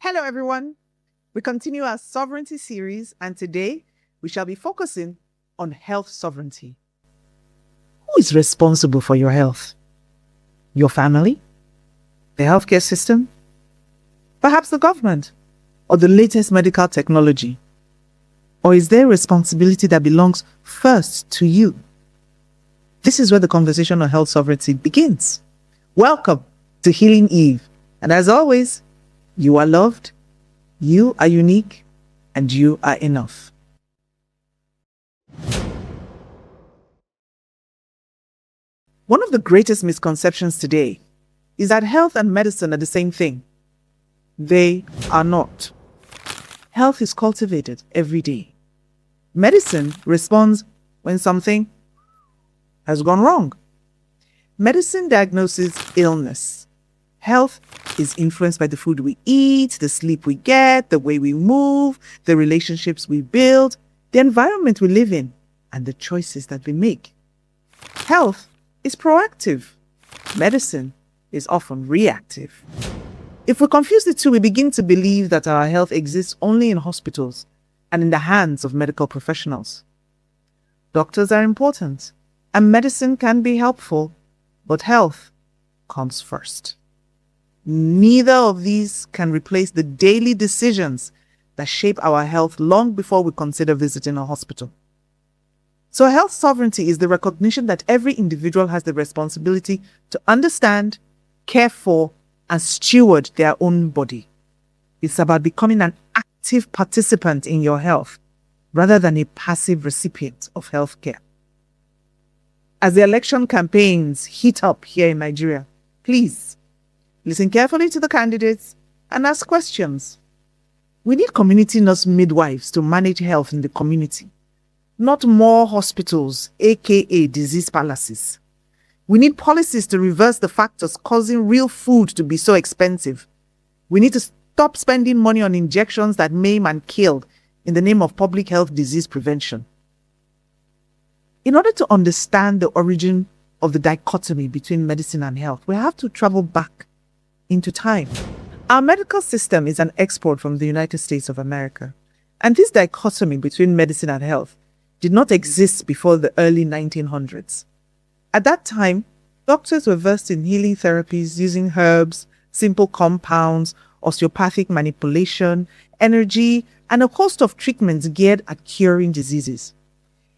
Hello, everyone. We continue our sovereignty series, and today we shall be focusing on health sovereignty. Who is responsible for your health? Your family? The healthcare system? Perhaps the government? Or the latest medical technology? Or is there a responsibility that belongs first to you? This is where the conversation on health sovereignty begins. Welcome to Healing Eve. And as always, you are loved, you are unique, and you are enough. One of the greatest misconceptions today is that health and medicine are the same thing. They are not. Health is cultivated every day. Medicine responds when something has gone wrong. Medicine diagnoses illness. Health is influenced by the food we eat, the sleep we get, the way we move, the relationships we build, the environment we live in, and the choices that we make. Health is proactive. Medicine is often reactive. If we confuse the two, we begin to believe that our health exists only in hospitals and in the hands of medical professionals. Doctors are important, and medicine can be helpful, but health comes first. Neither of these can replace the daily decisions that shape our health long before we consider visiting a hospital. So health sovereignty is the recognition that every individual has the responsibility to understand, care for, and steward their own body. It's about becoming an active participant in your health rather than a passive recipient of healthcare. As the election campaigns heat up here in Nigeria, please listen carefully to the candidates and ask questions. We need community nurse midwives to manage health in the community, not more hospitals, aka disease palaces. We need policies to reverse the factors causing real food to be so expensive. We need to stop spending money on injections that maim and kill in the name of public health disease prevention. In order to understand the origin of the dichotomy between medicine and health, we have to travel back into time. Our medical system is an export from the United States of America, and this dichotomy between medicine and health did not exist before the early 1900s. At that time, doctors were versed in healing therapies using herbs, simple compounds, osteopathic manipulation, energy, and a host of treatments geared at curing diseases.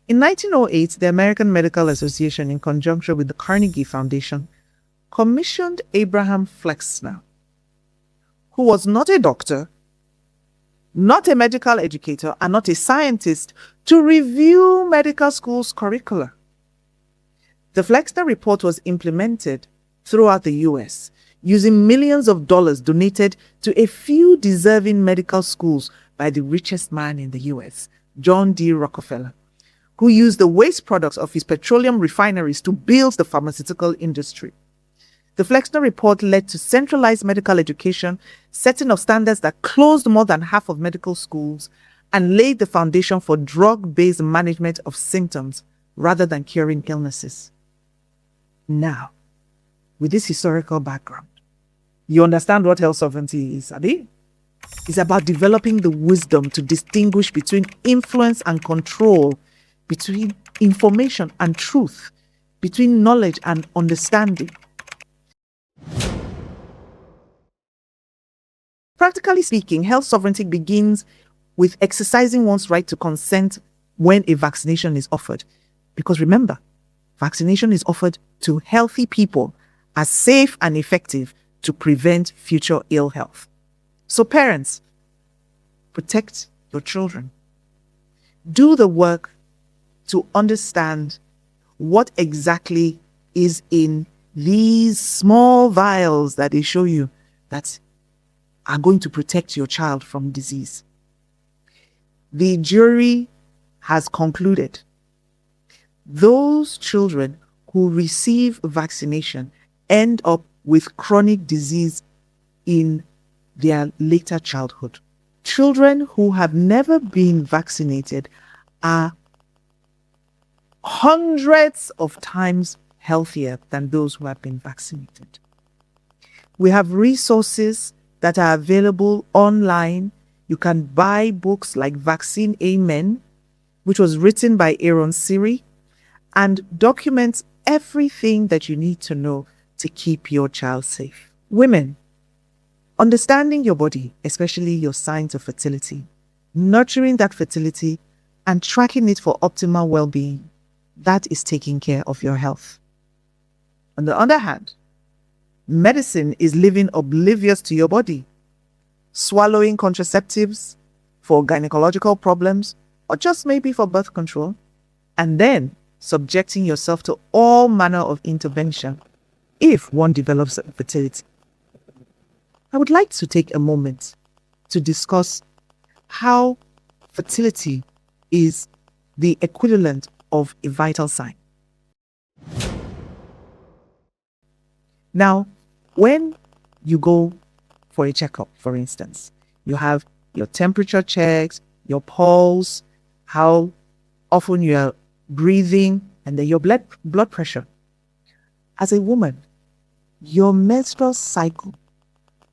In 1908, the American Medical Association, in conjunction with the Carnegie Foundation, commissioned Abraham Flexner, who was not a doctor, not a medical educator, and not a scientist, to review medical school's curricula. The Flexner Report was implemented throughout the US, using millions of dollars donated to a few deserving medical schools by the richest man in the US, John D. Rockefeller, who used the waste products of his petroleum refineries to build the pharmaceutical industry. The Flexner Report led to centralized medical education, setting of standards that closed more than half of medical schools, and laid the foundation for drug-based management of symptoms rather than curing illnesses. Now, with this historical background, you understand what health sovereignty is, Abi? It's about developing the wisdom to distinguish between influence and control, between information and truth, between knowledge and understanding. Practically speaking, health sovereignty begins with exercising one's right to consent when a vaccination is offered. Because remember, vaccination is offered to healthy people as safe and effective to prevent future ill health. So parents, protect your children. Do the work to understand what exactly is in these small vials that they show you that are going to protect your child from disease. The jury has concluded those children who receive vaccination end up with chronic disease in their later childhood. Children who have never been vaccinated are hundreds of times healthier than those who have been vaccinated. We have resources that are available online. You can buy books like Vaccine Amen, which was written by Aaron Siri, and documents everything that you need to know to keep your child safe. Women, understanding your body, especially your signs of fertility, nurturing that fertility, and tracking it for optimal well-being, that is taking care of your health. On the other hand, medicine is living oblivious to your body, swallowing contraceptives for gynecological problems or just maybe for birth control, and then subjecting yourself to all manner of intervention if one develops infertility. I would like to take a moment to discuss how fertility is the equivalent of a vital sign. Now, when you go for a checkup, for instance, you have your temperature checks, your pulse, how often you are breathing, and then your blood pressure. As a woman, your menstrual cycle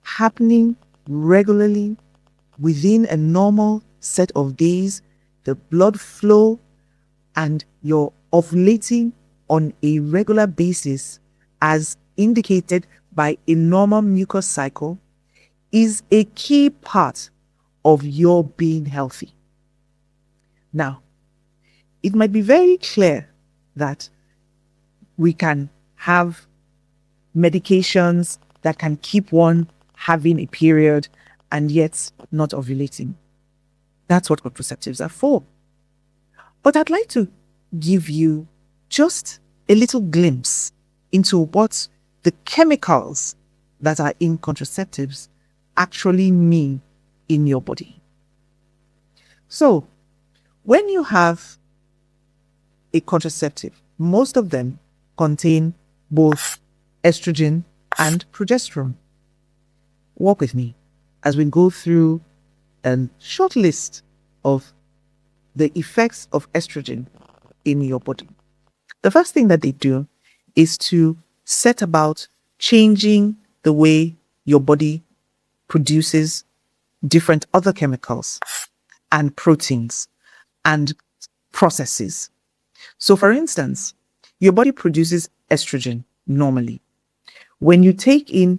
happening regularly within a normal set of days, the blood flow, and your ovulating on a regular basis as indicated by a normal mucus cycle is a key part of your being healthy. Now, it might be very clear that we can have medications that can keep one having a period and yet not ovulating. That's what contraceptives are for. But I'd like to give you just a little glimpse into what the chemicals that are in contraceptives actually mean in your body. So, when you have a contraceptive, most of them contain both estrogen and progesterone. Walk with me as we go through a short list of the effects of estrogen in your body. The first thing that they do is to set about changing the way your body produces different other chemicals and proteins and processes. So, for instance, your body produces estrogen normally. When you take in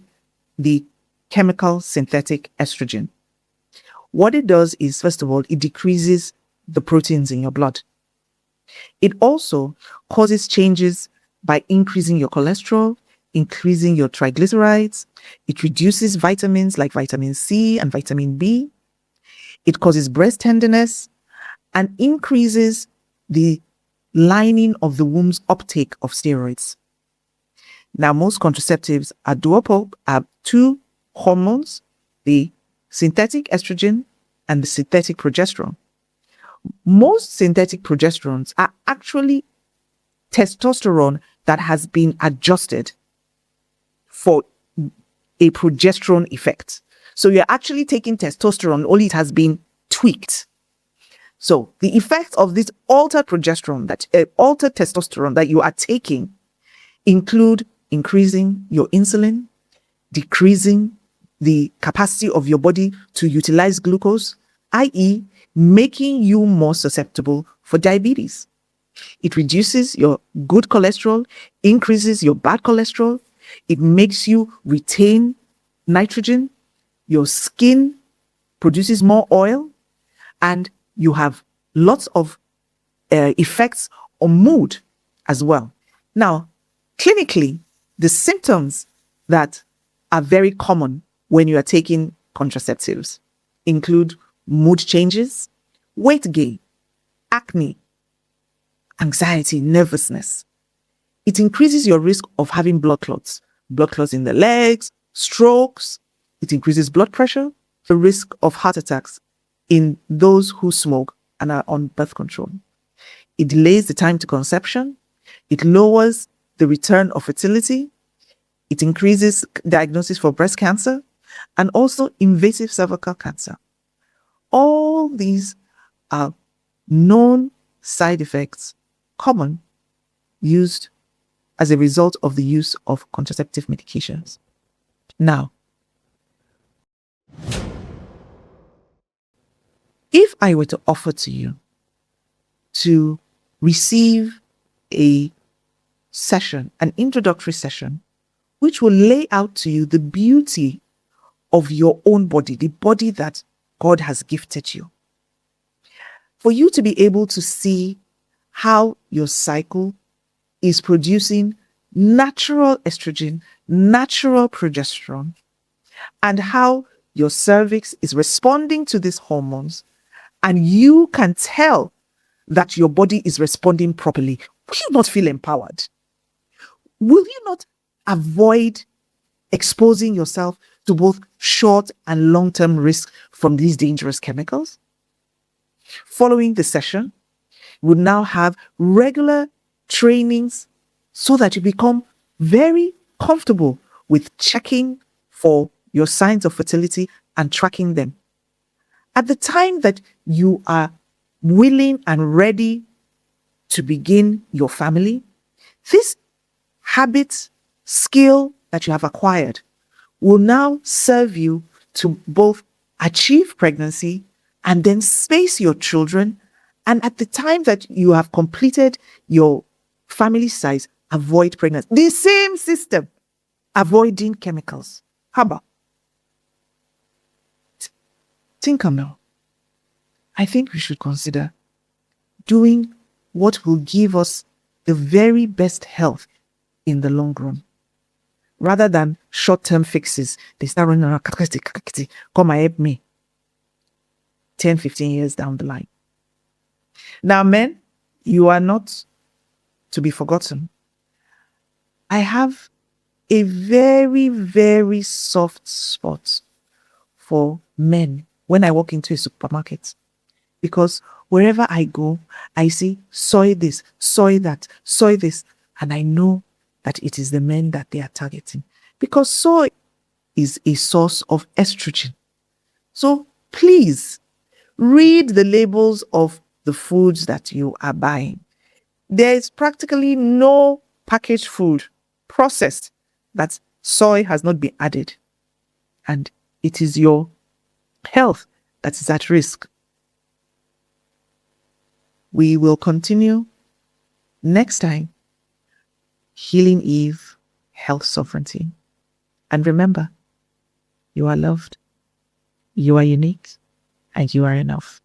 the chemical synthetic estrogen, what it does is, first of all, it decreases the proteins in your blood. It also causes changes by increasing your cholesterol, increasing your triglycerides. It reduces vitamins like vitamin C and vitamin B. It causes breast tenderness and increases the lining of the womb's uptake of steroids. Now, most contraceptives are two hormones, the synthetic estrogen and the synthetic progesterone. Most synthetic progesterones are actually testosterone that has been adjusted for a progesterone effect. So you're actually taking testosterone, only it has been tweaked. So the effect of this altered progesterone, altered testosterone that you are taking include increasing your insulin, decreasing the capacity of your body to utilize glucose, i.e., making you more susceptible for diabetes. It reduces your good cholesterol, increases your bad cholesterol. It makes you retain nitrogen. Your skin produces more oil, and you have lots of effects on mood as well. Now, clinically, the symptoms that are very common when you are taking contraceptives include mood changes, weight gain, acne, anxiety, nervousness. It increases your risk of having blood clots in the legs, strokes. It increases blood pressure, the risk of heart attacks in those who smoke and are on birth control. It delays the time to conception. It lowers the return of fertility. It increases diagnosis for breast cancer and also invasive cervical cancer. All these are known side effects common used as a result of the use of contraceptive medications. Now, if I were to offer to you to receive a session, an introductory session, which will lay out to you the beauty of your own body, the body that God has gifted you, for you to be able to see how your cycle is producing natural estrogen, natural progesterone, and how your cervix is responding to these hormones, and you can tell that your body is responding properly, will you not feel empowered? Will you not avoid exposing yourself to both short and long-term risk from these dangerous chemicals? Following the session, we'll now have regular trainings so that you become very comfortable with checking for your signs of fertility and tracking them. At the time that you are willing and ready to begin your family, this habit, skill that you have acquired will now serve you to both achieve pregnancy and then space your children. And at the time that you have completed your family size, avoid pregnancy. The same system, avoiding chemicals. How about? Tinkermill, I think we should consider doing what will give us the very best health in the long run, rather than short-term fixes. They start running around, come and help me 10, 15 years down the line. Now, men, you are not to be forgotten. I have a very, very soft spot for men when I walk into a supermarket, because wherever I go, I see soy this, soy that, soy this, and I know that it is the men that they are targeting, because soy is a source of estrogen. So please read the labels of the foods that you are buying. There is practically no packaged food processed that soy has not been added, and it is your health that is at risk. We will continue next time. Healing Eve, health sovereignty. And remember, you are loved, you are unique, and you are enough.